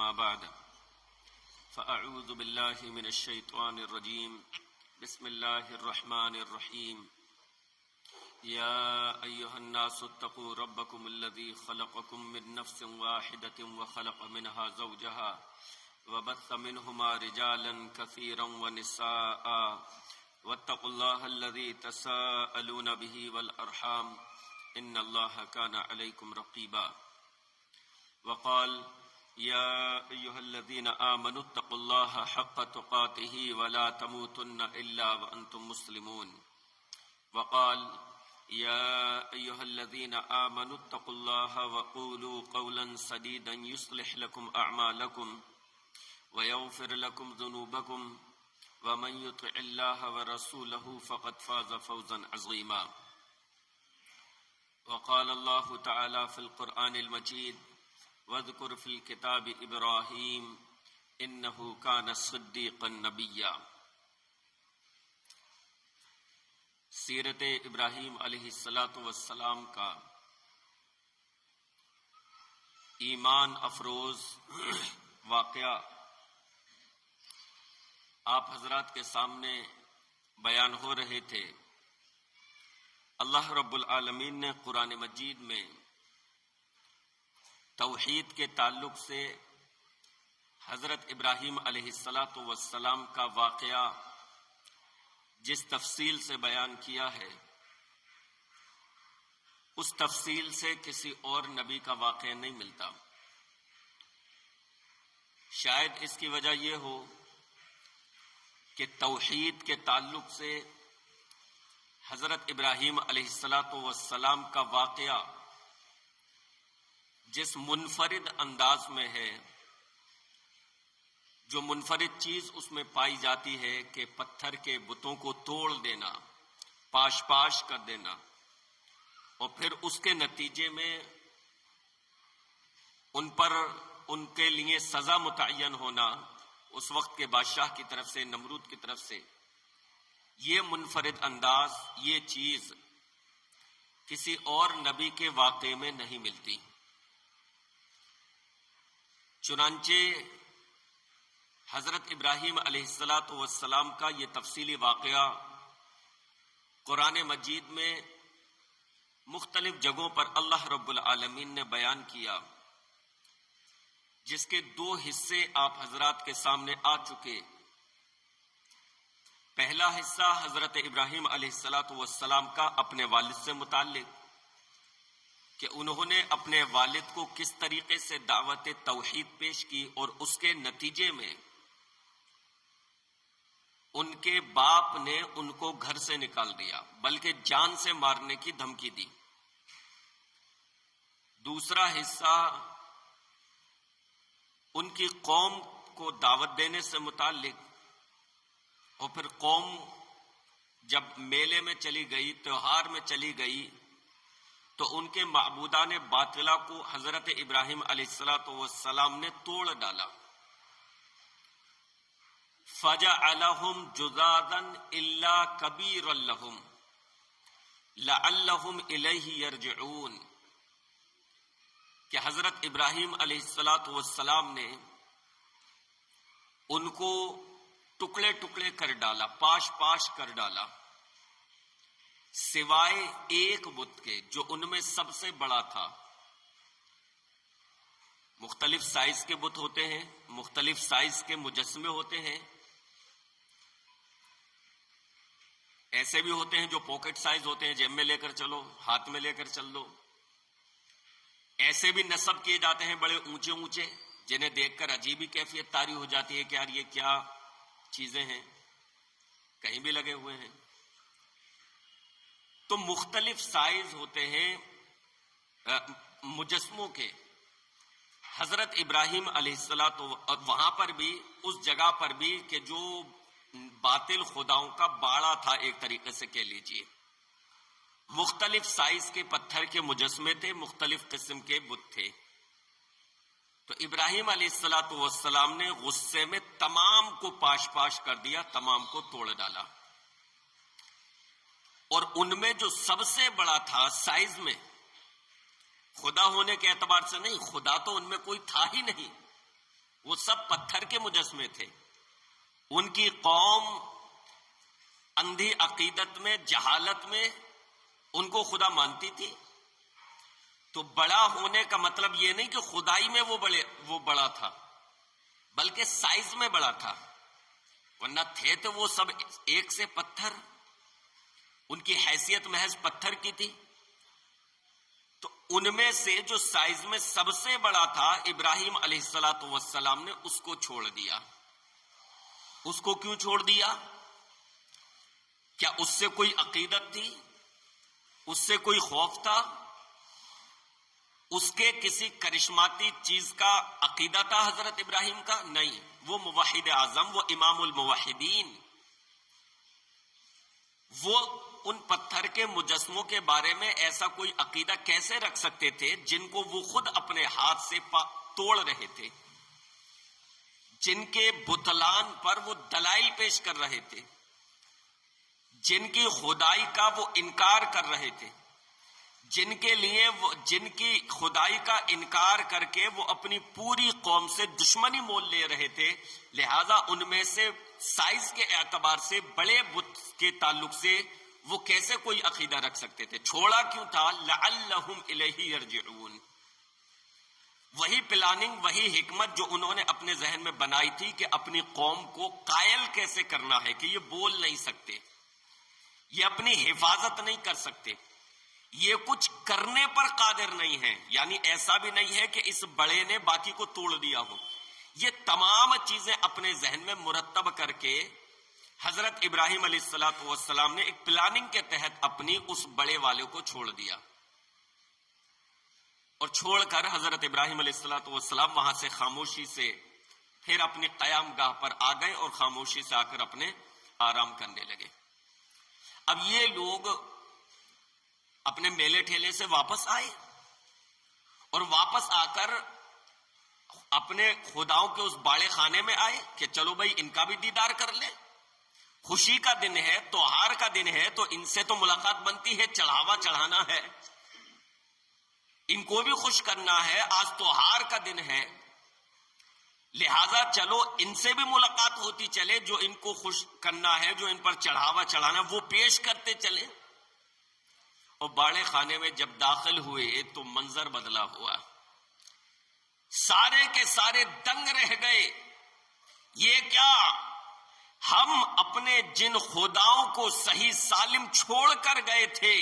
أما بعد فأعوذ بالله من الشيطان الرجيم بسم الله الرحمن الرحيم يا أيها الناس اتقوا ربكم الذي خلقكم من نفس واحدة وخلق منها زوجها وبث منهما رجالا كثيرا ونساء واتقوا الله الذي تساءلون به والأرحام إن الله كان عليكم رقيبا وقال يا أيها الذين آمنوا اتقوا الله حق تقاته ولا تموتن إلا وأنتم مسلمون وقال يا أيها الذين آمنوا اتقوا الله وقولوا قولا سديدا يصلح لكم أعمالكم ويغفر لكم ذنوبكم ومن يطع الله ورسوله فقد فاز فوزا عظيما وقال الله تعالى في القرآن المجيد واذكر في الكتاب إبراهيم إنه كان صديقا نبيا۔ سیرت ابراہیم علیہ السلام کا ایمان افروز واقعہ آپ حضرات کے سامنے بیان ہو رہے تھے۔ اللہ رب العالمین نے قرآن مجید میں توحید کے تعلق سے حضرت ابراہیم علیہ السلام کا واقعہ جس تفصیل سے بیان کیا ہے، اس تفصیل سے کسی اور نبی کا واقعہ نہیں ملتا۔ شاید اس کی وجہ یہ ہو کہ توحید کے تعلق سے حضرت ابراہیم علیہ السلام کا واقعہ جس منفرد انداز میں ہے، جو منفرد چیز اس میں پائی جاتی ہے کہ پتھر کے بتوں کو توڑ دینا، پاش پاش کر دینا، اور پھر اس کے نتیجے میں ان پر ان کے لیے سزا متعین ہونا اس وقت کے بادشاہ کی طرف سے، نمرود کی طرف سے، یہ منفرد انداز، یہ چیز کسی اور نبی کے واقعے میں نہیں ملتی۔ چنانچہ حضرت ابراہیم علیہ السلام کا یہ تفصیلی واقعہ قرآن مجید میں مختلف جگہوں پر اللہ رب العالمین نے بیان کیا، جس کے دو حصے آپ حضرات کے سامنے آ چکے۔ پہلا حصہ حضرت ابراہیم علیہ السلام کا اپنے والد سے متعلق، کہ انہوں نے اپنے والد کو کس طریقے سے دعوت توحید پیش کی اور اس کے نتیجے میں ان کے باپ نے ان کو گھر سے نکال دیا، بلکہ جان سے مارنے کی دھمکی دی۔ دوسرا حصہ ان کی قوم کو دعوت دینے سے متعلق، اور پھر قوم جب میلے میں چلی گئی، تہوار میں چلی گئی، تو ان کے معبودان باطلہ کو حضرت ابراہیم علیہ السلام نے توڑ ڈالا۔ فَجَعَلَهُمْ جُذَاذًا إِلَّا كَبِيرًا لَهُمْ لَعَلَّهُمْ إِلَيْهِ يَرْجِعُونَ، کہ حضرت ابراہیم علیہ السلام نے ان کو ٹکڑے ٹکڑے کر ڈالا، پاش پاش کر ڈالا، سوائے ایک بت کے جو ان میں سب سے بڑا تھا۔ مختلف سائز کے بت ہوتے ہیں، مختلف سائز کے مجسمے ہوتے ہیں، ایسے بھی ہوتے ہیں جو پاکٹ سائز ہوتے ہیں، جیب میں لے کر چلو، ہاتھ میں لے کر چل دو۔ ایسے بھی نصب کیے جاتے ہیں بڑے اونچے اونچے، جنہیں دیکھ کر عجیب ہی کیفیت طاری ہو جاتی ہے کہ یار یہ کیا چیزیں ہیں، کہیں بھی لگے ہوئے ہیں۔ تو مختلف سائز ہوتے ہیں مجسموں کے۔ حضرت ابراہیم علیہ السلام وہاں پر بھی، اس جگہ پر بھی کہ جو باطل خداؤں کا باڑا تھا، ایک طریقے سے کہہ لیجئے، مختلف سائز کے پتھر کے مجسمے تھے، مختلف قسم کے بت تھے۔ تو ابراہیم علیہ السلام نے غصے میں تمام کو پاش پاش کر دیا، تمام کو توڑ ڈالا، اور ان میں جو سب سے بڑا تھا سائز میں، خدا ہونے کے اعتبار سے نہیں، خدا تو ان میں کوئی تھا ہی نہیں، وہ سب پتھر کے مجسمے تھے. ان کی قوم اندھی عقیدت میں، جہالت میں ان کو خدا مانتی تھی. تو بڑا ہونے کا مطلب یہ نہیں کہ خدائی میں وہ بڑا تھا، بلکہ سائز میں بڑا تھا. ورنہ تھے تو وہ سب ایک سے پتھر، ان کی حیثیت محض پتھر کی تھی. تو ان میں سے جو سائز میں سب سے بڑا تھا ابراہیم علیہ السلام نے اس کو چھوڑ دیا. اس کو کیوں چھوڑ دیا؟ کیا اس سے کوئی عقیدت تھی؟ اس سے کوئی خوف تھا؟ اس کے کسی کرشماتی چیز کا عقیدہ تھا حضرت ابراہیم کا؟ نہیں. وہ موحد اعظم، وہ امام الموحدین، وہ ان پتھر کے مجسموں کے بارے میں ایسا کوئی عقیدہ کیسے رکھ سکتے تھے جن کو وہ خود اپنے ہاتھ سے توڑ رہے تھے، جن کے بتلان پر وہ دلائل پیش کر رہے تھے، جن کی خدائی کا وہ انکار کر رہے تھے، جن کی خدائی کا انکار کر کے وہ اپنی پوری قوم سے دشمنی مول لے رہے تھے. لہذا ان میں سے سائز کے اعتبار سے بڑے بت کے تعلق سے وہ کیسے کوئی عقیدہ رکھ سکتے تھے؟ چھوڑا کیوں تھا؟ لعلہم الیہ یرجعون. وہی پلاننگ، وہی حکمت جو انہوں نے اپنے ذہن میں بنائی تھی کہ اپنی قوم کو قائل کیسے کرنا ہے کہ یہ بول نہیں سکتے، یہ اپنی حفاظت نہیں کر سکتے، یہ کچھ کرنے پر قادر نہیں ہے. یعنی ایسا بھی نہیں ہے کہ اس بڑے نے باقی کو توڑ دیا ہو. یہ تمام چیزیں اپنے ذہن میں مرتب کر کے حضرت ابراہیم علیہ السلام نے ایک پلاننگ کے تحت اپنی اس بڑے والے کو چھوڑ دیا. اور چھوڑ کر حضرت ابراہیم علیہ السلام وہاں سے خاموشی سے پھر اپنی قیام گاہ پر آ گئے اور خاموشی سے آ کر اپنے آرام کرنے لگے. اب یہ لوگ اپنے میلے ٹھیلے سے واپس آئے اور واپس آ کر اپنے خداؤں کے اس باڑے خانے میں آئے کہ چلو بھائی ان کا بھی دیدار کر لیں. خوشی کا دن ہے، تہوار کا دن ہے، تو ان سے تو ملاقات بنتی ہے، چڑھاوا چڑھانا ہے، ان کو بھی خوش کرنا ہے. آج تہوار کا دن ہے، لہذا چلو ان سے بھی ملاقات ہوتی چلے، جو ان کو خوش کرنا ہے، جو ان پر چڑھاوا چڑھانا وہ پیش کرتے چلے. اور باڑے خانے میں جب داخل ہوئے تو منظر بدلا ہوا. سارے کے سارے دنگ رہ گئے. یہ کیا؟ ہم اپنے جن خداؤں کو صحیح سالم چھوڑ کر گئے تھے،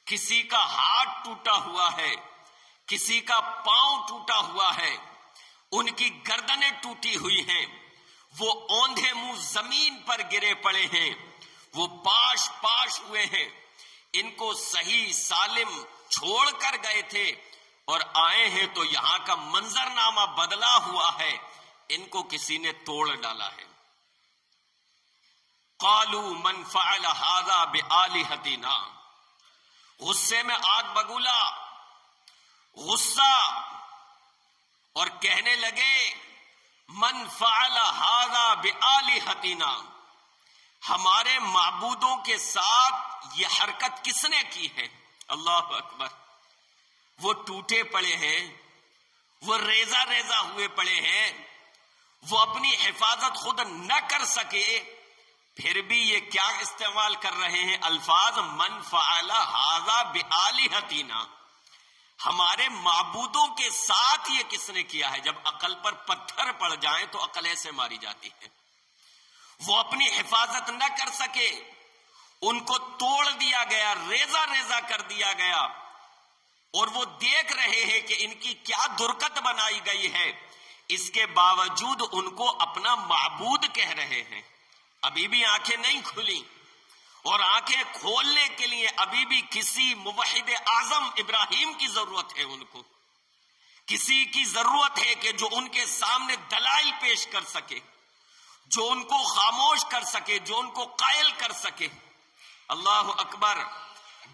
کسی کا ہاتھ ٹوٹا ہوا ہے، کسی کا پاؤں ٹوٹا ہوا ہے، ان کی گردنیں ٹوٹی ہوئی ہیں، وہ اوندھے منہ زمین پر گرے پڑے ہیں، وہ پاش پاش ہوئے ہیں. ان کو صحیح سالم چھوڑ کر گئے تھے اور آئے ہیں تو یہاں کا منظرنامہ بدلا ہوا ہے، ان کو کسی نے توڑ ڈالا ہے. قالوا من فعل هذا بآلهتنا. غصے میں آگ بگولا، غصہ، اور کہنے لگے من فعل هذا بآلهتنا، ہمارے معبودوں کے ساتھ یہ حرکت کس نے کی ہے؟ اللہ اکبر. وہ ٹوٹے پڑے ہیں، وہ ریزہ ریزہ ہوئے پڑے ہیں، وہ اپنی حفاظت خود نہ کر سکے، پھر بھی یہ کیا استعمال کر رہے ہیں الفاظ؟ من فعل هذا بآلهتنا، ہمارے معبودوں کے ساتھ یہ کس نے کیا ہے؟ جب عقل پر پتھر پڑ جائیں تو عقل ایسے ماری جاتی ہے. وہ اپنی حفاظت نہ کر سکے، ان کو توڑ دیا گیا، ریزہ ریزہ کر دیا گیا، اور وہ دیکھ رہے ہیں کہ ان کی کیا درکت بنائی گئی ہے. اس کے باوجود ان کو اپنا معبود کہہ رہے ہیں. ابھی بھی آنکھیں نہیں کھلی، اور آنکھیں کھولنے کے لیے ابھی بھی کسی موحد اعظم ابراہیم کی ضرورت ہے. ان کو کسی کی ضرورت ہے کہ جو ان کے سامنے دلائل پیش کر سکے، جو ان کو خاموش کر سکے، جو ان کو قائل کر سکے. اللہ اکبر.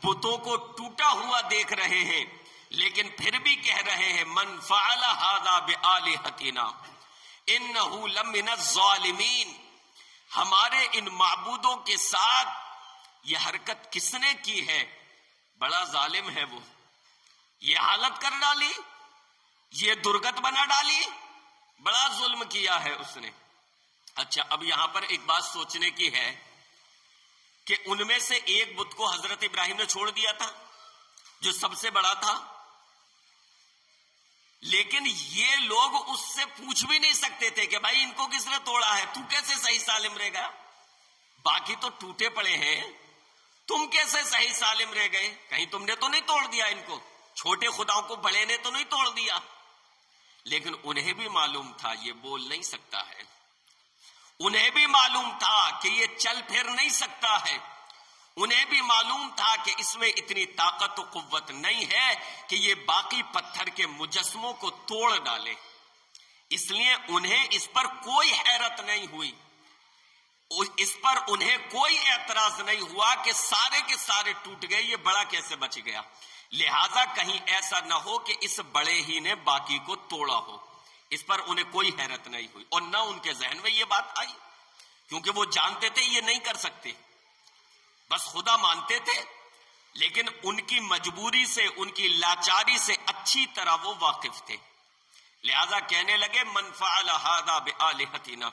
بتوں کو ٹوٹا ہوا دیکھ رہے ہیں لیکن پھر بھی کہہ رہے ہیں من فعل هذا بآلهتنا انه لمن الظالمین، ہمارے ان معبودوں کے ساتھ یہ حرکت کس نے کی ہے؟ بڑا ظالم ہے وہ. یہ حالت کر ڈالی، یہ درگت بنا ڈالی. بڑا ظلم کیا ہے اس نے۔ اچھا، اب یہاں پر ایک بات سوچنے کی ہے کہ ان میں سے ایک بت کو حضرت ابراہیم نے چھوڑ دیا تھا جو سب سے بڑا تھا، لیکن یہ لوگ اس سے پوچھ بھی نہیں سکتے تھے کہ بھائی ان کو کس نے توڑا ہے، تو کیسے صحیح سالم رہ گیا؟ باقی تو ٹوٹے پڑے ہیں، تم کیسے صحیح سالم رہ گئے؟ کہیں تم نے تو نہیں توڑ دیا ان کو، چھوٹے خداؤں کو بڑے نے تو نہیں توڑ دیا؟ لیکن انہیں بھی معلوم تھا یہ بول نہیں سکتا ہے، انہیں بھی معلوم تھا کہ یہ چل پھر نہیں سکتا ہے، انہیں بھی معلوم تھا کہ اس میں اتنی طاقت و قوت نہیں ہے کہ یہ باقی پتھر کے مجسموں کو توڑ ڈالے، اس لیے انہیں اس پر کوئی حیرت نہیں ہوئی، اس پر انہیں کوئی اعتراض نہیں ہوا کہ سارے کے سارے ٹوٹ گئے، یہ بڑا کیسے بچ گیا؟ لہذا کہیں ایسا نہ ہو کہ اس بڑے ہی نے باقی کو توڑا ہو، اس پر انہیں کوئی حیرت نہیں ہوئی، اور نہ ان کے ذہن میں یہ بات آئی، کیونکہ وہ جانتے تھے یہ نہیں کر سکتے، بس خدا مانتے تھے، لیکن ان کی مجبوری سے، ان کی لاچاری سے اچھی طرح وہ واقف تھے۔ لہذا کہنے لگے من فعل ھذا بآلہتنا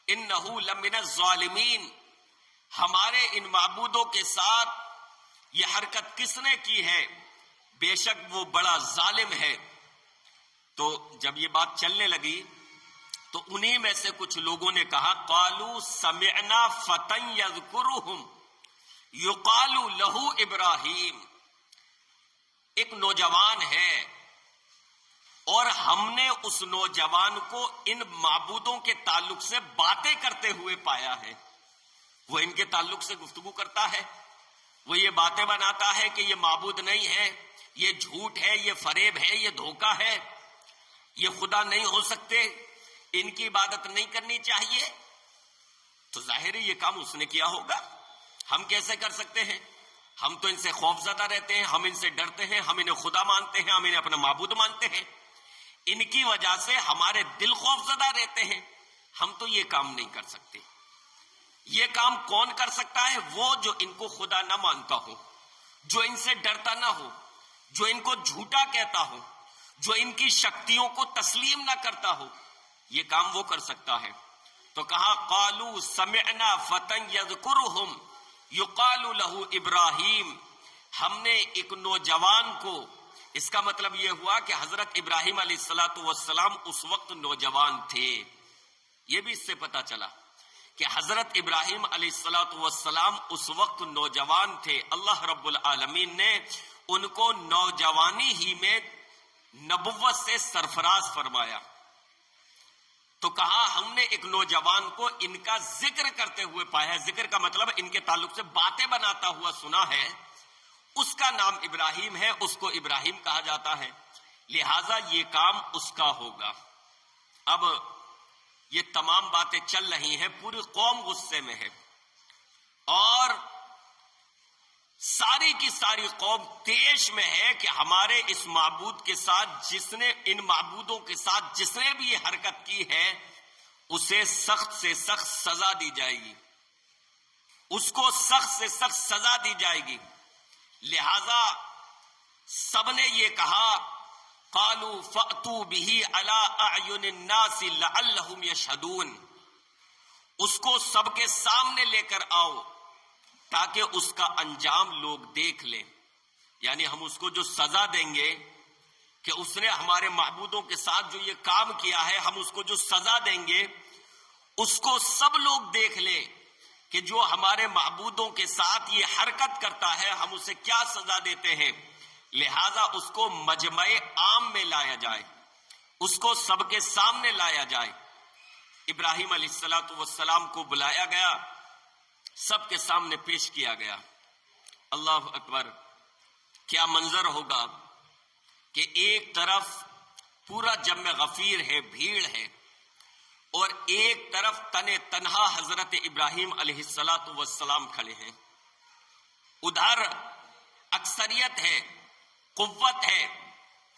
انہ لمن الظالمین، ہمارے ان معبودوں کے ساتھ یہ حرکت کس نے کی ہے؟ بے شک وہ بڑا ظالم ہے۔ تو جب یہ بات چلنے لگی تو انہی میں سے کچھ لوگوں نے کہا قالوا سمعنا فتى یذکرہم یقال لہ ابراہیم، ایک نوجوان ہے اور ہم نے اس نوجوان کو ان معبودوں کے تعلق سے باتیں کرتے ہوئے پایا ہے، وہ ان کے تعلق سے گفتگو کرتا ہے، وہ یہ باتیں بناتا ہے کہ یہ معبود نہیں ہے، یہ جھوٹ ہے، یہ فریب ہے، یہ دھوکہ ہے، یہ خدا نہیں ہو سکتے، ان کی عبادت نہیں کرنی چاہیے۔ تو ظاہر ہے یہ کام اس نے کیا ہوگا، ہم کیسے کر سکتے ہیں؟ ہم تو ان سے خوف زدہ رہتے ہیں، ہم ان سے ڈرتے ہیں، ہم انہیں خدا مانتے ہیں، ہم انہیں اپنا معبود مانتے ہیں، ان کی وجہ سے ہمارے دل خوف زدہ رہتے ہیں، ہم تو یہ کام نہیں کر سکتے۔ یہ کام کون کر سکتا ہے؟ وہ جو ان کو خدا نہ مانتا ہو، جو ان سے ڈرتا نہ ہو، جو ان کو جھوٹا کہتا ہو، جو ان کی شکتیوں کو تسلیم نہ کرتا ہو، یہ کام وہ کر سکتا ہے۔ تو کہا قالوا سمعنا فتى یذکرہم یقال لہ ابراہیم، ہم نے ایک نوجوان کو، اس کا مطلب یہ ہوا کہ حضرت ابراہیم علیہ السلام اس وقت نوجوان تھے، یہ بھی اس سے پتا چلا کہ حضرت ابراہیم علیہ السلام اس وقت نوجوان تھے، اللہ رب العالمین نے ان کو نوجوانی ہی میں نبوت سے سرفراز فرمایا۔ تو کہا ہم نے ایک نوجوان کو ان کا ذکر کرتے ہوئے پایا ہے، ذکر کا مطلب ان کے تعلق سے باتیں بناتا ہوا سنا ہے، اس کا نام ابراہیم ہے، اس کو ابراہیم کہا جاتا ہے، لہذا یہ کام اس کا ہوگا۔ اب یہ تمام باتیں چل رہی ہیں، پوری قوم غصے میں ہے، اور ساری کی ساری قوم طیش میں ہے کہ ہمارے اس معبود کے ساتھ جس نے، ان معبودوں کے ساتھ جس نے بھی یہ حرکت کی ہے، اسے سخت سے سخت سزا دی جائے گی، اس کو سخت سے سخت سزا دی جائے گی۔ لہذا سب نے یہ کہا قالوا فأتوا به على اعین الناس لعلهم یشهدون، اس کو سب کے سامنے لے کر آؤ تاکہ اس کا انجام لوگ دیکھ لیں، یعنی ہم اس کو جو سزا دیں گے کہ اس نے ہمارے معبودوں کے ساتھ جو یہ کام کیا ہے، ہم اس کو جو سزا دیں گے اس کو سب لوگ دیکھ لیں کہ جو ہمارے معبودوں کے ساتھ یہ حرکت کرتا ہے ہم اسے کیا سزا دیتے ہیں، لہذا اس کو مجمع عام میں لایا جائے، اس کو سب کے سامنے لایا جائے۔ ابراہیم علیہ السلام کو بلایا گیا، سب کے سامنے پیش کیا گیا۔ اللہ اکبر، کیا منظر ہوگا کہ ایک طرف پورا جمع غفیر ہے، بھیڑ ہے، اور ایک طرف تنہا حضرت ابراہیم علیہ السلام کھڑے ہیں، ادھر اکثریت ہے، قوت ہے،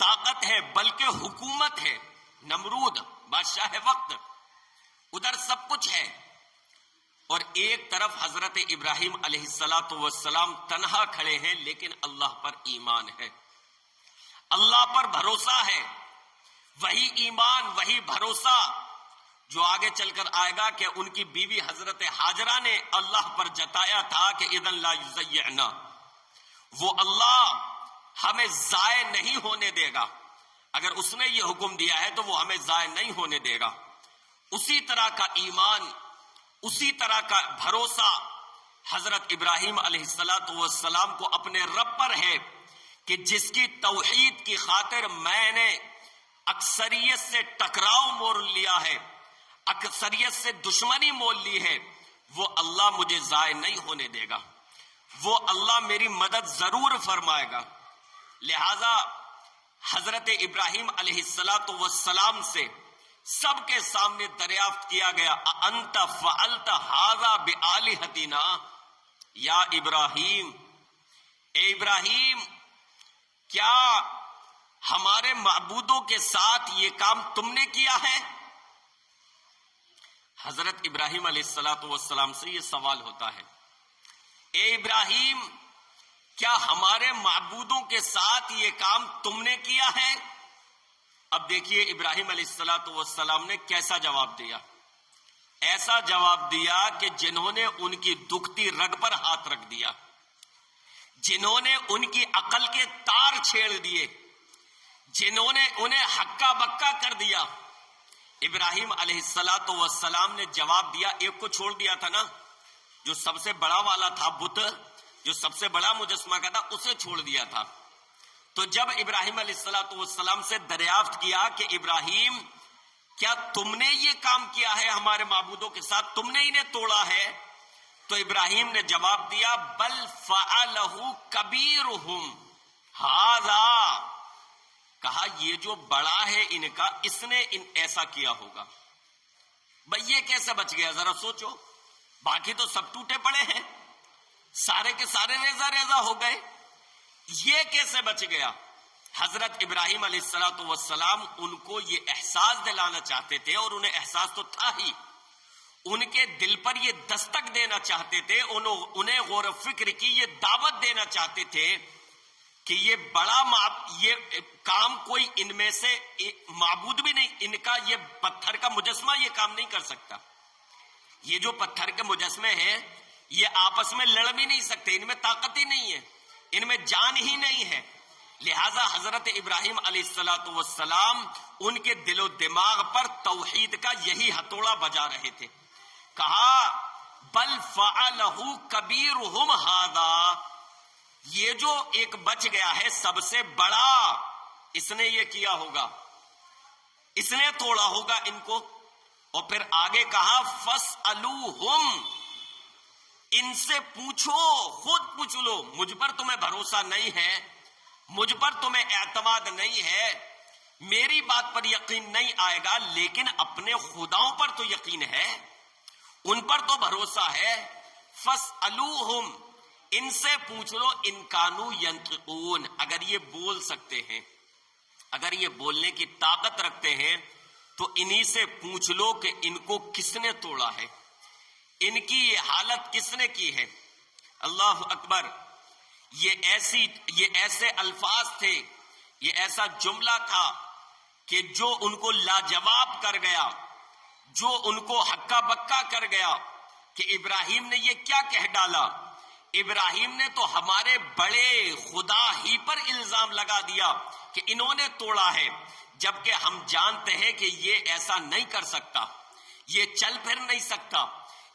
طاقت ہے، بلکہ حکومت ہے، نمرود بادشاہ وقت، ادھر سب کچھ ہے، اور ایک طرف حضرت ابراہیم علیہ السلام تنہا کھڑے ہیں، لیکن اللہ پر ایمان ہے، اللہ پر بھروسہ ہے، وہی ایمان، وہی بھروسہ جو آگے چل کر آئے گا کہ ان کی بیوی حضرت ہاجرہ نے اللہ پر جتایا تھا کہ اذن لا یضیعنا، وہ اللہ ہمیں ضائع نہیں ہونے دے گا، اگر اس نے یہ حکم دیا ہے تو وہ ہمیں ضائع نہیں ہونے دے گا۔ اسی طرح کا ایمان، اسی طرح کا بھروسہ حضرت ابراہیم علیہ السلام کو اپنے رب پر ہے کہ جس کی توحید کی خاطر میں نے اکثریت سے ٹکراؤ مول لیا ہے، اکثریت سے دشمنی مول لی ہے، وہ اللہ مجھے ضائع نہیں ہونے دے گا، وہ اللہ میری مدد ضرور فرمائے گا۔ لہذا حضرت ابراہیم علیہ السلام سے سب کے سامنے دریافت کیا گیا، اَأَنْتَ فَعَلْتَ هَذَا بِآلِهَتِنَا، یا ابراہیم، اے ابراہیم، کیا ہمارے معبودوں کے ساتھ یہ کام تم نے کیا ہے؟ حضرت ابراہیم علیہ السلام سے یہ سوال ہوتا ہے، اے ابراہیم، کیا ہمارے معبودوں کے ساتھ یہ کام تم نے کیا ہے؟ اب دیکھیے ابراہیم علیہ السلام نے کیسا جواب دیا، ایسا جواب دیا کہ جنہوں نے ان کی دکھتی رگ پر ہاتھ رکھ دیا، جنہوں نے ان کی عقل کے تار چھیڑ دیے، جنہوں نے انہیں ہکا بکا کر دیا۔ ابراہیم علیہ السلام نے جواب دیا، ایک کو چھوڑ دیا تھا نا، جو سب سے بڑا والا تھا بت، جو سب سے بڑا مجسمہ کا تھا، اسے چھوڑ دیا تھا۔ تو جب ابراہیم علیہ السلام سے دریافت کیا کہ ابراہیم، کیا تم نے یہ کام کیا ہے ہمارے معبودوں کے ساتھ، تم نے انہیں توڑا ہے؟ تو ابراہیم نے جواب دیا، بل فعلہ کبیرہم ھذا، کہا یہ جو بڑا ہے ان کا، اس نے ایسا کیا ہوگا۔ بھئی یہ کیسے بچ گیا، ذرا سوچو، باقی تو سب ٹوٹے پڑے ہیں، سارے کے سارے ریزہ ریزہ ہو گئے، یہ کیسے بچ گیا؟ حضرت ابراہیم علیہ السلام ان کو یہ احساس دلانا چاہتے تھے، اور انہیں احساس تو تھا ہی، ان کے دل پر یہ دستک دینا چاہتے تھے، انہیں غور و فکر کی یہ دعوت دینا چاہتے تھے کہ یہ بڑا یہ کام کوئی ان میں سے معبود بھی نہیں، ان کا یہ پتھر کا مجسمہ یہ کام نہیں کر سکتا، یہ جو پتھر کے مجسمے ہیں یہ آپس میں لڑ بھی نہیں سکتے، ان میں طاقت ہی نہیں ہے، ان میں جان ہی نہیں ہے۔ لہذا حضرت ابراہیم علیہ السلام ان کے دل و دماغ پر توحید کا یہی ہتھوڑا بجا رہے تھے۔ کہا بل فعلہ کبیرہم ھذا، یہ جو ایک بچ گیا ہے سب سے بڑا، اس نے یہ کیا ہوگا، اس نے توڑا ہوگا ان کو۔ اور پھر آگے کہا فاسألوہم، ان سے پوچھو، خود پوچھ لو، مجھ پر تمہیں بھروسہ نہیں ہے، مجھ پر تمہیں اعتماد نہیں ہے، میری بات پر یقین نہیں آئے گا، لیکن اپنے خداؤں پر تو یقین ہے، ان پر تو بھروسہ ہے۔ فاسألوہم، ان سے پوچھ لو، ان کانوا ینطقون، اگر یہ بول سکتے ہیں، اگر یہ بولنے کی طاقت رکھتے ہیں تو انہی سے پوچھ لو کہ ان کو کس نے توڑا ہے، ان کی یہ حالت کس نے کی ہے۔ اللہ اکبر، یہ ایسے الفاظ تھے، یہ ایسا جملہ تھا کہ جو ان کو لاجواب کر گیا، جو ان کو ہکا بکا کر گیا کہ ابراہیم نے یہ کیا کہہ ڈالا۔ ابراہیم نے تو ہمارے بڑے خدا ہی پر الزام لگا دیا کہ انہوں نے توڑا ہے، جبکہ ہم جانتے ہیں کہ یہ ایسا نہیں کر سکتا، یہ چل پھر نہیں سکتا،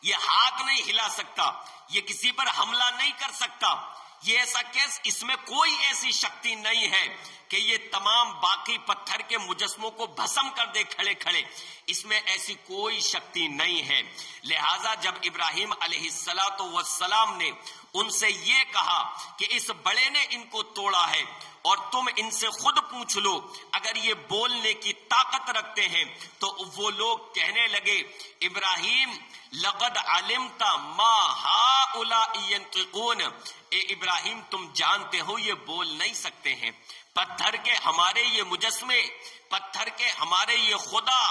یہ ہاتھ نہیں ہلا سکتا، یہ کسی پر حملہ نہیں کر سکتا، یہ ایسا کیس، اس میں کوئی ایسی شکتی نہیں ہے کہ یہ تمام باقی پتھر کے مجسموں کو بھسم کر دے کھڑے کھڑے، اس میں ایسی کوئی شکتی نہیں ہے۔ لہٰذا جب ابراہیم علیہ السلام نے ان سے یہ کہا کہ اس بڑے نے ان کو توڑا ہے، اور تم ان سے خود پوچھ لو اگر یہ بولنے کی طاقت رکھتے ہیں، تو وہ لوگ کہنے لگے، ابراہیم لقد علمت ما هؤلاء ينطقون، اے ابراہیم تم جانتے ہو یہ بول نہیں سکتے ہیں، پتھر کے ہمارے یہ مجسمے، پتھر کے ہمارے یہ خدا،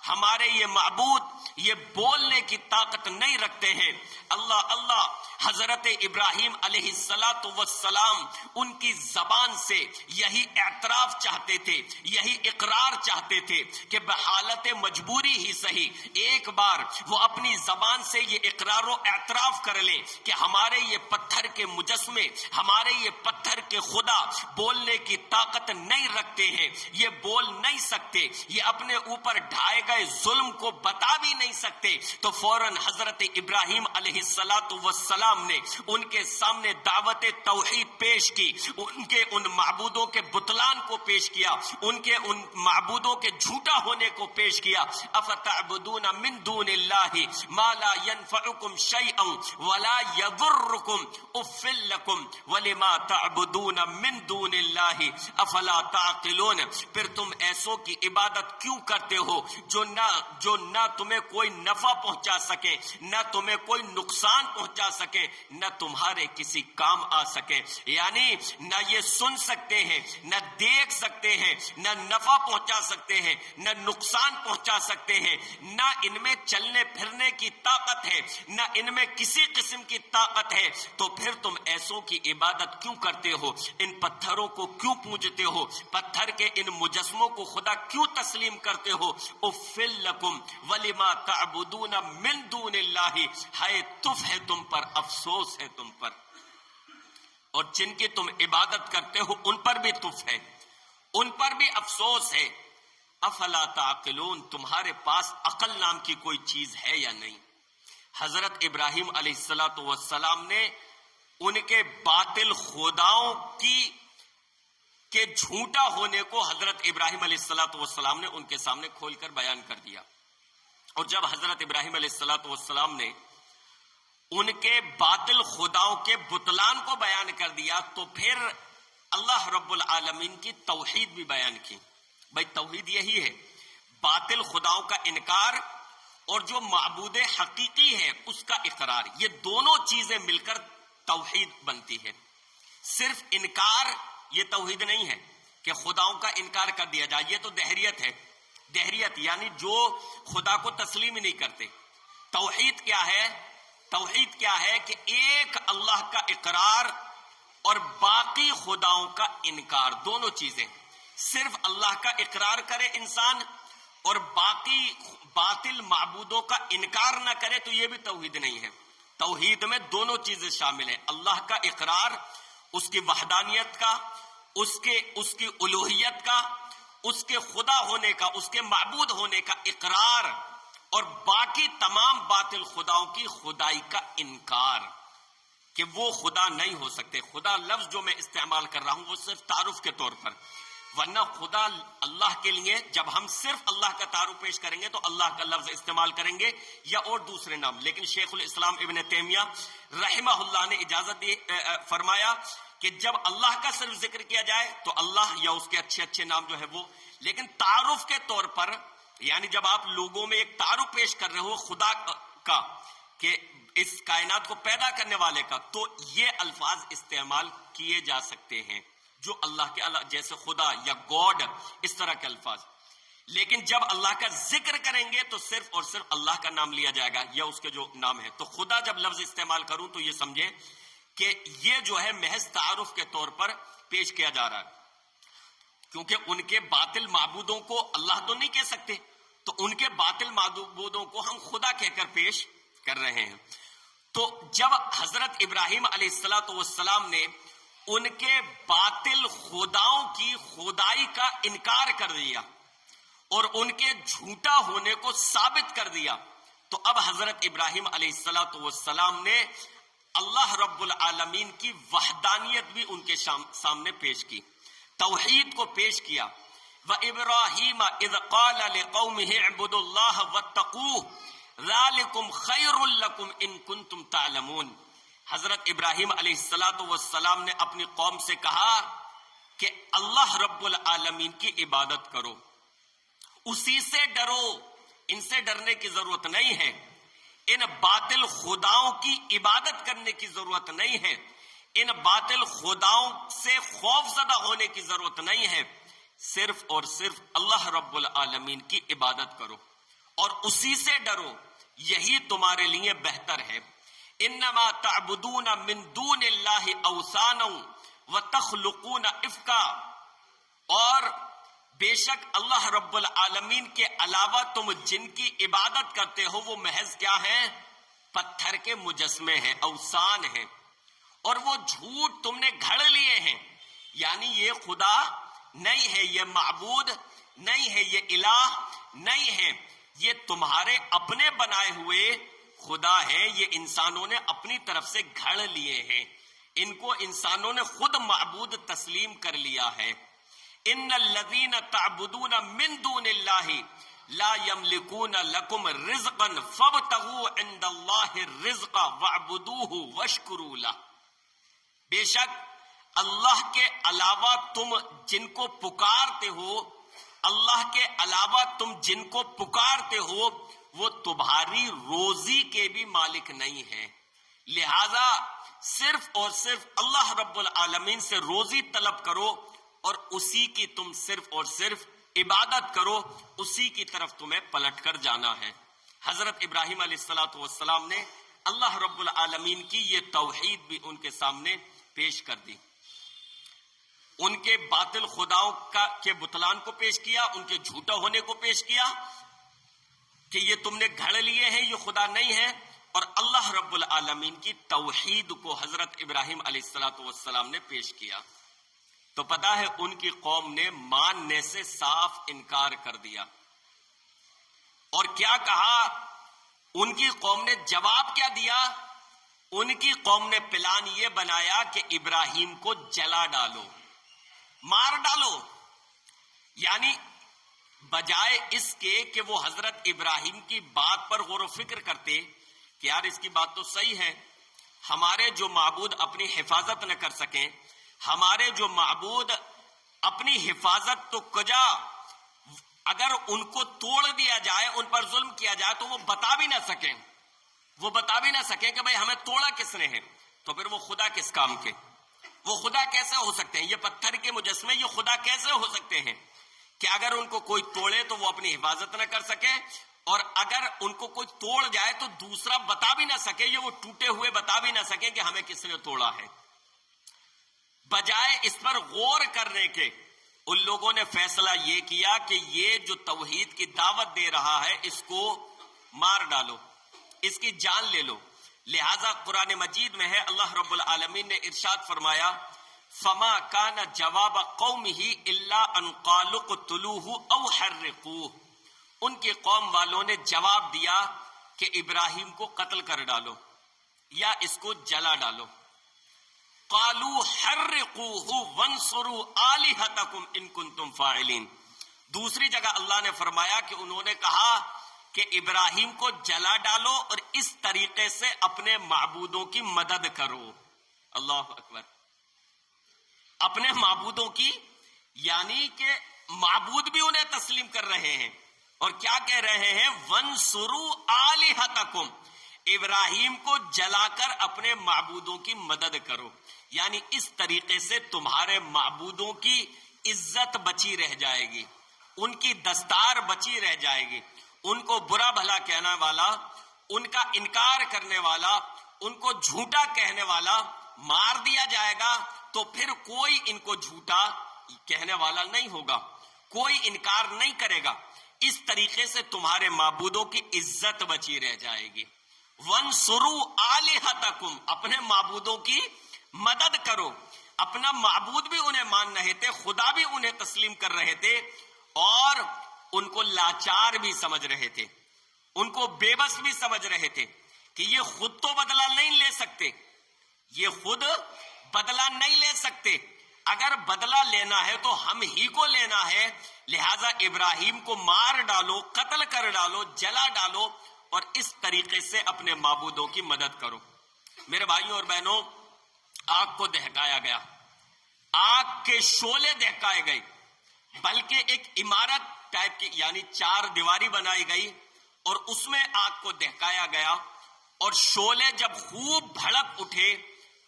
ہمارے یہ معبود، یہ بولنے کی طاقت نہیں رکھتے ہیں۔ اللہ اللہ، حضرت ابراہیم علیہ السلام ان کی زبان سے یہی اعتراف چاہتے تھے، یہی اقرار چاہتے تھے کہ بحالت مجبوری ہی صحیح ایک بار وہ اپنی زبان سے یہ اقرار و اعتراف کر لیں کہ ہمارے یہ پتھر کے مجسمے، ہمارے یہ پتھر کے خدا بولنے کی طاقت نہیں رکھتے ہیں، یہ بول نہیں سکتے، یہ اپنے اوپر ڈھائے گئے ظلم کو بتا بھی نہیں سکتے۔ تو فوراً حضرت ابراہیم علیہ السلام نے ان کے سامنے دعوت توحید پیش کی، ان کے ان معبودوں کے بطلان کو پیش کیا، ان کے ان معبودوں کے جھوٹا ہونے کو پیش کیا۔ افتعبدون من دون اللہ ما لا ينفعکم شیئا ولا یضرکم اف لکم ولما تعبدون من دون اللہ افلا تعقلون۔ پھر تم ایسوں کی عبادت کیوں کرتے ہو جو نہ تمہیں کوئی نفع پہنچا سکے، نہ تمہیں کوئی نقصان پہنچا سکے، نہ تمہارے کسی کام آ سکے۔ یعنی نہ یہ سن سکتے ہیں، نہ دیکھ سکتے ہیں، نہ نفع پہنچا سکتے ہیں، نہ نقصان پہنچا سکتے ہیں، نہ ان میں چلنے پھرنے کی طاقت ہے، نہ ان میں کسی قسم کی طاقت ہے۔ تو پھر تم ایسوں کی عبادت کیوں کرتے ہو؟ ان پتھروں کو کیوں پوجتے ہو؟ پتھر کے ان مجسموں کو خدا کیوں تسلیم کرتے ہو؟ اُفِّل لَكُمْ وَلِمَا تَعْبُدُونَ مِن دُونِ اللَّهِ، ہائے تف ہے تم پر، افسوس ہے تم پر، اور جن کی تم عبادت کرتے ہو ان پر بھی تف ہے، ان پر بھی افسوس ہے۔ افلا تعقلون، تمہارے پاس عقل نام کی کوئی چیز ہے یا نہیں؟ حضرت ابراہیم علیہ السلام نے ان کے باطل خداؤں کے جھوٹا ہونے کو حضرت ابراہیم علیہ السلام نے ان کے سامنے کھول کر بیان کر دیا۔ اور جب حضرت ابراہیم علیہ السلام نے ان کے باطل خداؤں کے بطلان کو بیان کر دیا تو پھر اللہ رب العالمین کی توحید بھی بیان کی۔ بھائی توحید یہی ہے، باطل خداؤں کا انکار اور جو معبود حقیقی ہے اس کا اقرار، یہ دونوں چیزیں مل کر توحید بنتی ہے۔ صرف انکار یہ توحید نہیں ہے کہ خداؤں کا انکار کر دیا جائے، یہ تو دہریت ہے۔ دہریت یعنی جو خدا کو تسلیم ہی نہیں کرتے۔ توحید کیا ہے؟ توحید کیا ہے کہ ایک اللہ کا اقرار اور باقی خداؤں کا انکار، دونوں چیزیں۔ صرف اللہ کا اقرار کرے انسان اور باقی باطل معبودوں کا انکار نہ کرے تو یہ بھی توحید نہیں ہے۔ توحید میں دونوں چیزیں شامل ہیں، اللہ کا اقرار، اس کی وحدانیت کا، اس کی الوہیت کا، اس کے خدا ہونے کا، اس کے معبود ہونے کا اقرار، اور باقی تمام باطل خداؤں کی خدائی کا انکار کہ وہ خدا نہیں ہو سکتے۔ خدا لفظ جو میں استعمال کر رہا ہوں وہ صرف تعارف کے طور پر، ورنہ خدا اللہ کے لیے جب ہم صرف اللہ کا تعارف پیش کریں گے تو اللہ کا لفظ استعمال کریں گے یا اور دوسرے نام۔ لیکن شیخ الاسلام ابن تیمیہ رحمہ اللہ نے اجازت دی، فرمایا کہ جب اللہ کا صرف ذکر کیا جائے تو اللہ یا اس کے اچھے اچھے نام جو ہے وہ، لیکن تعارف کے طور پر، یعنی جب آپ لوگوں میں ایک تعارف پیش کر رہے ہو خدا کا کہ اس کائنات کو پیدا کرنے والے کا، تو یہ الفاظ استعمال کیے جا سکتے ہیں جو اللہ کے جیسے خدا یا گاڈ، اس طرح کے الفاظ۔ لیکن جب اللہ کا ذکر کریں گے تو صرف اور صرف اللہ کا نام لیا جائے گا یا اس کے جو نام ہے۔ تو خدا جب لفظ استعمال کروں تو یہ سمجھے کہ یہ جو ہے محض تعارف کے طور پر پیش کیا جا رہا ہے، کیونکہ ان کے باطل معبودوں کو اللہ تو نہیں کہہ سکتے، تو ان کے باطل معبودوں کو ہم خدا کہہ کر پیش کر رہے ہیں۔ تو جب حضرت ابراہیم علیہ السلام نے ان کے باطل خداؤں کی خدائی کا انکار کر دیا اور ان کے جھوٹا ہونے کو ثابت کر دیا، تو اب حضرت ابراہیم علیہ السلام نے اللہ رب العالمین کی وحدانیت بھی ان کے سامنے پیش کی، توحید کو پیش کیا۔ وَإِبْرَاهِيمَ إِذْ قَالَ لِقَوْمِهِ اعْبُدُوا اللَّهَ وَاتَّقُوهُ ذَلِكُمْ خَيْرٌ لَكُمْ إِن كُنتُمْ تَعْلَمُونَ۔ حضرت ابراہیم علیہ السلام نے اپنی قوم سے کہا کہ اللہ رب العالمین کی عبادت کرو، اسی سے ڈرو، ان سے ڈرنے کی ضرورت نہیں ہے، ان باطل خداؤں کی عبادت کرنے کی ضرورت نہیں ہے، ان باطل خداؤں سے خوف زدہ ہونے کی ضرورت نہیں ہے، صرف اور صرف اللہ رب العالمین کی عبادت کرو۔ اور اسی سے ڈرو، یہی تمہارے لیے بہتر ہے۔ انما تعبدون من دون اللہ اوثانا وتخلقون افکا، اور بے شک اللہ رب العالمین کے علاوہ تم جن کی عبادت کرتے ہو وہ محض کیا ہیں؟ پتھر کے مجسمے ہیں، اوثان ہیں، اور وہ جھوٹ تم نے گھڑ لیے ہیں۔ یعنی یہ خدا نہیں ہے، یہ معبود نہیں ہے، یہ الہ نہیں ہے، یہ تمہارے اپنے بنائے ہوئے خدا ہے، یہ انسانوں نے اپنی طرف سے گھڑ لیے ہیں، ان کو انسانوں نے خود معبود تسلیم کر لیا ہے۔ ان الذین تعبدون من دون اللہ لا یملکون لکم رزقا فابتغوا عند اللہ الرزق واعبدوہ واشکروا لہ، بے شک اللہ کے علاوہ تم جن کو پکارتے ہو، اللہ کے علاوہ تم جن کو پکارتے ہو وہ تمہاری روزی کے بھی مالک نہیں ہیں، لہذا صرف اور صرف اللہ رب العالمین سے روزی طلب کرو اور اسی کی تم صرف اور صرف عبادت کرو، اسی کی طرف تمہیں پلٹ کر جانا ہے۔ حضرت ابراہیم علیہ السلام نے اللہ رب العالمین کی یہ توحید بھی ان کے سامنے پیش کر دی، ان کے باطل خداؤں کے بتلان کو پیش کیا، ان کے جھوٹا ہونے کو پیش کیا کہ یہ تم نے گھڑ لیے ہیں، یہ خدا نہیں ہے، اور اللہ رب العالمین کی توحید کو حضرت ابراہیم علیہ السلام نے پیش کیا۔ تو پتا ہے ان کی قوم نے ماننے سے صاف انکار کر دیا، اور کیا کہا؟ ان کی قوم نے جواب کیا دیا؟ ان کی قوم نے پلان یہ بنایا کہ ابراہیم کو جلا ڈالو، مار ڈالو، یعنی بجائے اس کے کہ وہ حضرت ابراہیم کی بات پر غور و فکر کرتے کہ یار اس کی بات تو صحیح ہے، ہمارے جو معبود اپنی حفاظت نہ کر سکیں، ہمارے جو معبود اپنی حفاظت تو کجا، اگر ان کو توڑ دیا جائے، ان پر ظلم کیا جائے تو وہ بتا بھی نہ سکیں، وہ بتا بھی نہ سکیں کہ بھئی ہمیں توڑا کس نے ہے، تو پھر وہ خدا کس کام کے؟ وہ خدا کیسے ہو سکتے ہیں؟ یہ پتھر کے مجسمے یہ خدا کیسے ہو سکتے ہیں کہ اگر ان کو کوئی توڑے تو وہ اپنی حفاظت نہ کر سکے، اور اگر ان کو کوئی توڑ جائے تو دوسرا بتا بھی نہ سکے، یہ وہ ٹوٹے ہوئے بتا بھی نہ سکے کہ ہمیں کس نے توڑا ہے۔ بجائے اس پر غور کرنے کے ان لوگوں نے فیصلہ یہ کیا کہ یہ جو توحید کی دعوت دے رہا ہے اس کو مار ڈالو، اس کی جان لے لو۔ لہذا قرآن مجید میں ہے اللہ رب العالمین نے ارشاد فرمایا فما کان جواب قومہ الا ان قالوا اقتلوہ او حرقوہ، ان کی قوم والوں نے جواب دیا کہ ابراہیم کو قتل کر ڈالو یا اس کو جلا ڈالو۔ قالوا حرقوہ وانصروا آلہتکم ان کنتم فاعلین، دوسری جگہ اللہ نے فرمایا کہ انہوں نے کہا کہ ابراہیم کو جلا ڈالو اور اس طریقے سے اپنے معبودوں کی مدد کرو۔ اللہ اکبر، اپنے معبودوں کی، یعنی کہ معبود بھی انہیں تسلیم کر رہے ہیں، اور کیا کہہ رہے ہیں؟ وَانْصُرُوا آلِهَتَكُمْ، ابراہیم کو جلا کر اپنے معبودوں کی مدد کرو، یعنی اس طریقے سے تمہارے معبودوں کی عزت بچی رہ جائے گی، ان کی دستار بچی رہ جائے گی، ان کو برا بھلا کہنے والا، ان کا انکار کرنے والا، ان کو جھوٹا کہنے والا مار دیا جائے گا تو پھر کوئی ان کو جھوٹا کہنے والا نہیں ہوگا، کوئی انکار نہیں کرے گا، اس طریقے سے تمہارے معبودوں کی عزت بچی رہ جائے گی۔ وَانْصُرُوا آلِهَتَكُمْ، اپنے معبودوں کی مدد کرو۔ اپنا معبود بھی انہیں مان رہے تھے، خدا بھی انہیں تسلیم کر رہے تھے، اور ان کو لاچار بھی سمجھ رہے تھے، ان کو بے بس بھی سمجھ رہے تھے کہ یہ خود تو بدلہ نہیں لے سکتے، یہ خود بدلہ نہیں لے سکتے، اگر بدلہ لینا ہے تو ہم ہی کو لینا ہے، لہٰذا ابراہیم کو مار ڈالو، قتل کر ڈالو، جلا ڈالو، اور اس طریقے سے اپنے معبودوں کی مدد کرو۔ میرے بھائیوں اور بہنوں، آگ کو دہکایا گیا، آگ کے شعلے دہکائے گئے، بلکہ ایک عمارت ٹائپ کی یعنی چار دیواری بنائی گئی اور اس میں آگ کو دہکایا گیا، اور شعلے جب خوب بھڑک اٹھے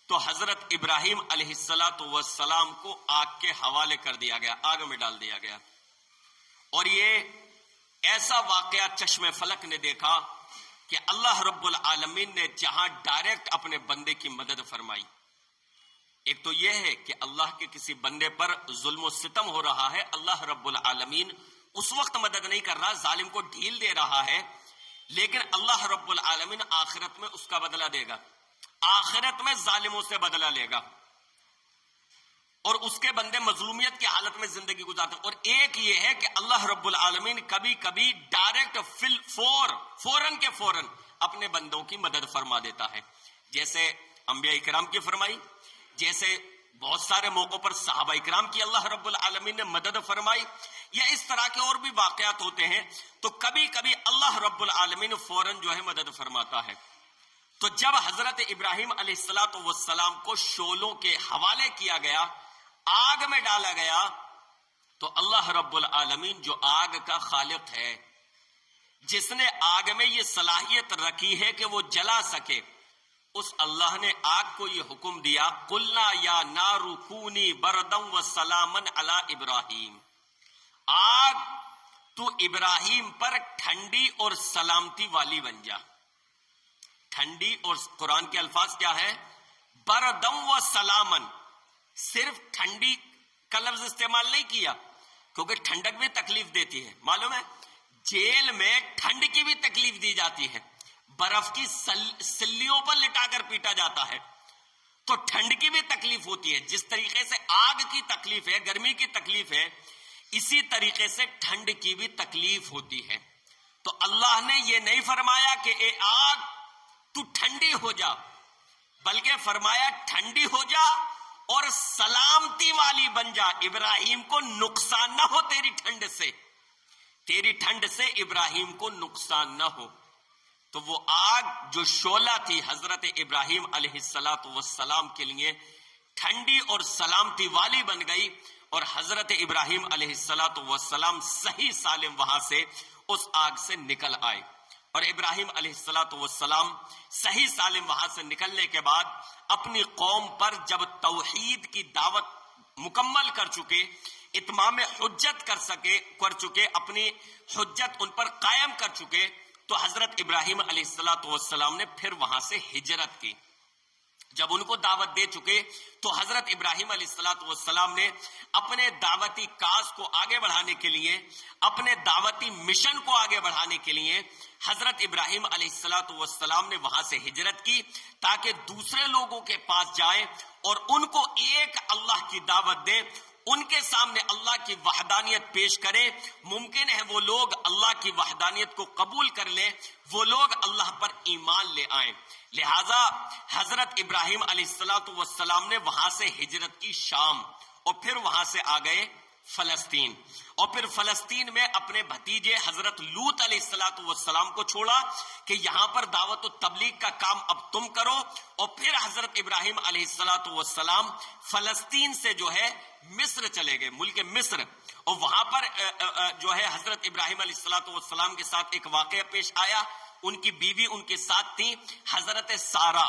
تو حضرت ابراہیم علیہ السلام کو آگ کے حوالے کر دیا گیا، آگ میں ڈال دیا گیا، اور یہ ایسا واقعہ چشم فلک نے دیکھا کہ اللہ رب العالمین نے جہاں ڈائریکٹ اپنے بندے کی مدد فرمائی. ایک تو یہ ہے کہ اللہ کے کسی بندے پر ظلم و ستم ہو رہا ہے، اللہ رب العالمین اس وقت مدد نہیں کر رہا، ظالم کو ڈھیل دے رہا ہے، لیکن اللہ رب العالمین آخرت میں اس کا بدلہ دے گا، آخرت میں ظالموں سے بدلہ لے گا، اور اس کے بندے مظلومیت کی حالت میں زندگی گزارتے ہیں. اور ایک یہ ہے کہ اللہ رب العالمین کبھی کبھی ڈائریکٹ فوراً کے فوراً اپنے بندوں کی مدد فرما دیتا ہے، جیسے انبیاء کرام کی فرمائی، جیسے بہت سارے موقعوں پر صحابہ کرام کی اللہ رب العالمین نے مدد فرمائی، یا اس طرح کے اور بھی واقعات ہوتے ہیں. تو کبھی کبھی اللہ رب العالمین فوراً جو ہے مدد فرماتا ہے. تو جب حضرت ابراہیم علیہ السلام کو شعلوں کے حوالے کیا گیا، آگ میں ڈالا گیا، تو اللہ رب العالمین جو آگ کا خالق ہے، جس نے آگ میں یہ صلاحیت رکھی ہے کہ وہ جلا سکے، اس اللہ نے آگ کو یہ حکم دیا، قلنا یا نار کونی بردم و سلامن علی ابراہیم، آگ تو ابراہیم پر ٹھنڈی اور سلامتی والی بن جا. ٹھنڈی، اور قرآن کے الفاظ کیا ہے؟ بردم و سلامن. صرف ٹھنڈی کا لفظ استعمال نہیں کیا، کیونکہ ٹھنڈک بھی تکلیف دیتی ہے. معلوم ہے جیل میں ٹھنڈ کی بھی تکلیف دی جاتی ہے، برف کی سلیوں پر لٹا کر پیٹا جاتا ہے، تو ٹھنڈ کی بھی تکلیف ہوتی ہے. جس طریقے سے آگ کی تکلیف ہے، گرمی کی تکلیف ہے، اسی طریقے سے ٹھنڈ کی بھی تکلیف ہوتی ہے. تو اللہ نے یہ نہیں فرمایا کہ اے آگ تو ٹھنڈی ہو جا، بلکہ فرمایا ٹھنڈی ہو جا اور سلامتی والی بن جا، ابراہیم کو نقصان نہ ہو تیری ٹھنڈ سے، تیری ٹھنڈ سے ابراہیم کو نقصان نہ ہو. تو وہ آگ جو شعلہ تھی حضرت ابراہیم علیہ السلام کے لیے ٹھنڈی اور سلامتی والی بن گئی، اور حضرت ابراہیم علیہ السلام صحیح سالم وہاں سے اس آگ سے نکل آئے. اور ابراہیم علیہ السلام صحیح سالم وہاں سے نکلنے کے بعد اپنی قوم پر جب توحید کی دعوت مکمل کر چکے، اتمام حجت کر چکے، اپنی حجت ان پر قائم کر چکے، تو حضرت ابراہیم علیہ السلام نے پھر وہاں سے ہجرت کی. جب ان کو دعوت دے چکے تو حضرت ابراہیم علیہ السلام نے اپنے دعوتی کاز کو آگے بڑھانے کے لیے، اپنے دعوتی مشن کو آگے بڑھانے کے لیے حضرت ابراہیم علیہ السلام نے وہاں سے ہجرت کی، تاکہ دوسرے لوگوں کے پاس جائیں اور ان کو ایک اللہ کی دعوت دے، ان کے سامنے اللہ کی وحدانیت پیش کرے. ممکن ہے وہ لوگ اللہ کی وحدانیت کو قبول کر لیں، وہ لوگ اللہ پر ایمان لے آئیں. لہذا حضرت ابراہیم علیہ السلام نے وہاں سے ہجرت کی شام، اور پھر وہاں سے آ گئے فلسطین، اور پھر فلسطین میں اپنے بھتیجے حضرت لوط علیہ السلام کو چھوڑا کہ یہاں پر دعوت و تبلیغ کا کام اب تم کرو. اور پھر حضرت ابراہیم علیہ السلام فلسطین سے جو ہے مصر چلے گئے، ملک مصر، اور وہاں پر جو ہے حضرت ابراہیم علیہ السلام کے ساتھ ایک واقعہ پیش آیا. ان کی بیوی ان کے ساتھ تھی حضرت سارہ،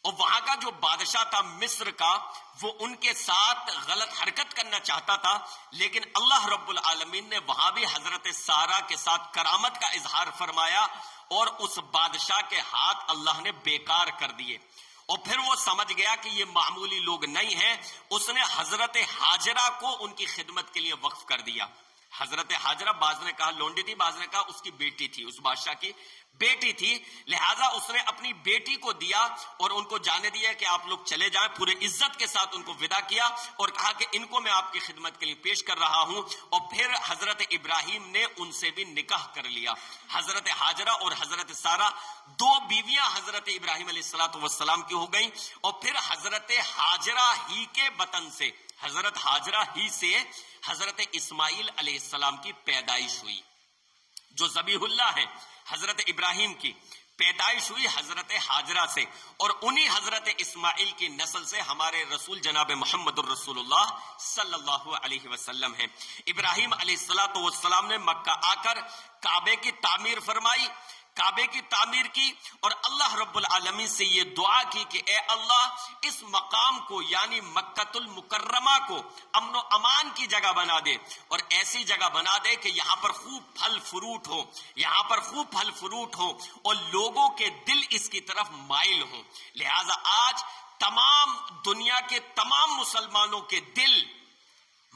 اور وہاں کا جو بادشاہ تھا مصر کا، وہ ان کے ساتھ غلط حرکت کرنا چاہتا تھا، لیکن اللہ رب العالمین نے وہاں بھی حضرت سارہ کے ساتھ کرامت کا اظہار فرمایا، اور اس بادشاہ کے ہاتھ اللہ نے بیکار کر دیے. اور پھر وہ سمجھ گیا کہ یہ معمولی لوگ نہیں ہیں، اس نے حضرت ہاجرہ کو ان کی خدمت کے لیے وقف کر دیا. حضرت ہاجرہ، بعض نے کہا لونڈی تھی، بعض نے کہا اس کی بیٹی تھی، اس بادشاہ کی بیٹی تھی. لہذا اس نے اپنی بیٹی کو دیا اور ان کو جانے دیا کہ آپ لوگ چلے جائیں. پورے عزت کے ساتھ ان کو ودا کیا اور کہا کہ ان کو میں آپ کی خدمت کے لیے پیش کر رہا ہوں. اور پھر حضرت ابراہیم نے ان سے بھی نکاح کر لیا. حضرت ہاجرہ اور حضرت سارہ دو بیویاں حضرت ابراہیم علیہ السلام کی ہو گئیں. اور پھر حضرت ہاجرہ ہی کے بطن سے، حضرت ہاجرہ ہی سے حضرت اسماعیل علیہ السلام کی پیدائش ہوئی. جو ذبیح اللہ ہے حضرت ابراہیم کی پیدائش ہوئی حضرت ہاجرہ سے، اور انہی حضرت اسماعیل کی نسل سے ہمارے رسول جناب محمد الرسول اللہ صلی اللہ علیہ وسلم ہیں. ابراہیم علیہ السلام نے مکہ آ کر کعبے کی تعمیر فرمائی. کعبے کی تعمیر کی اور اللہ رب العالمین سے یہ دعا کی کہ اے اللہ اس مقام کو یعنی مکۃ المکرمہ کو امن و امان کی جگہ بنا دے، اور ایسی جگہ بنا دے کہ یہاں پر خوب پھل فروٹ ہو، یہاں پر خوب پھل فروٹ ہو اور لوگوں کے دل اس کی طرف مائل ہوں۔ لہذا آج تمام دنیا کے تمام مسلمانوں کے دل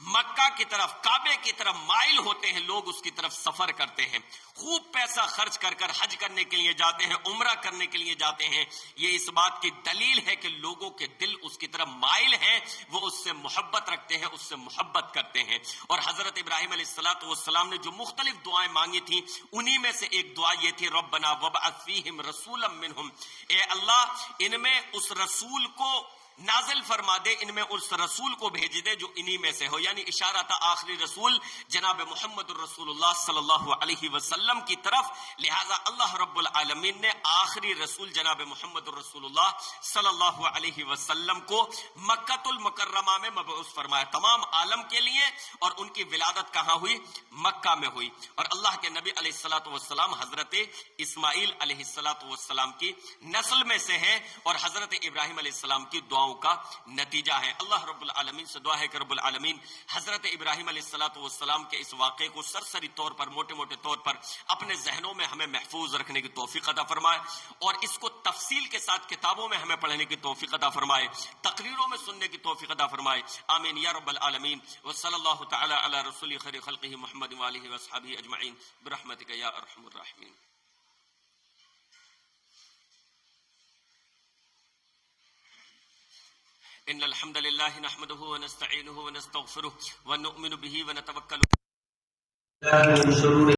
مکہ کی طرف، کعبے کی طرف مائل ہوتے ہیں، لوگ اس کی طرف سفر کرتے ہیں، خوب پیسہ خرچ کر کر حج کرنے کے لیے جاتے ہیں، عمرہ کرنے کے لیے جاتے ہیں۔ یہ اس بات کی دلیل ہے کہ لوگوں کے دل اس کی طرف مائل ہیں، وہ اس سے محبت رکھتے ہیں، اس سے محبت کرتے ہیں۔ اور حضرت ابراہیم علیہ السلام نے جو مختلف دعائیں مانگی تھیں، انہی میں سے ایک دعا یہ تھی، ربنا وابعث فیہم رسولا منہم، اے اللہ ان میں اس رسول کو نازل فرما دے، ان میں اس رسول کو بھیج دے جو انہی میں سے ہو، یعنی اشارہ تھا آخری رسول جناب محمد الرسول اللہ صلی اللہ علیہ وسلم کی طرف۔ لہذا اللہ رب العالمین نے آخری رسول جناب محمد الرسول اللہ صلی اللہ علیہ وسلم کو مکۃ المکرمہ میں مبعوث فرمایا تمام عالم کے لیے، اور ان کی ولادت کہاں ہوئی؟ مکہ میں ہوئی۔ اور اللہ کے نبی علیہ الصلوۃ والسلام حضرت اسماعیل علیہ الصلوۃ والسلام کی نسل میں سے ہیں، اور حضرت ابراہیم علیہ السلام کی دعاؤں کا نتیجہ ہے۔ اللہ رب العالمین سے دعا ہے کہ رب العالمین حضرت ابراہیم علیہ الصلوۃ والسلام کے اس واقعے کو سرسری طور پر، موٹے موٹے طور پر اپنے ذہنوں میں ہمیں محفوظ رکھنے کی توفیق عطا فرمائے، اور اس کو تفصیل کے ساتھ کتابوں میں ہمیں پڑھنے کی توفیق عطا فرمائے، تقریروں میں سننے کی توفیق عطا فرمائے، آمین یا رب العالمین۔ وصلی اللہ تعالی علی رسول خیر خلقہ محمد وآلہ وصحبہ اجمعین برحمتک یا ارحم الراحمین۔ ان الحمد لله نحمده ونستعينه ونستغفره ونؤمن به ونتوكل عليه من شرور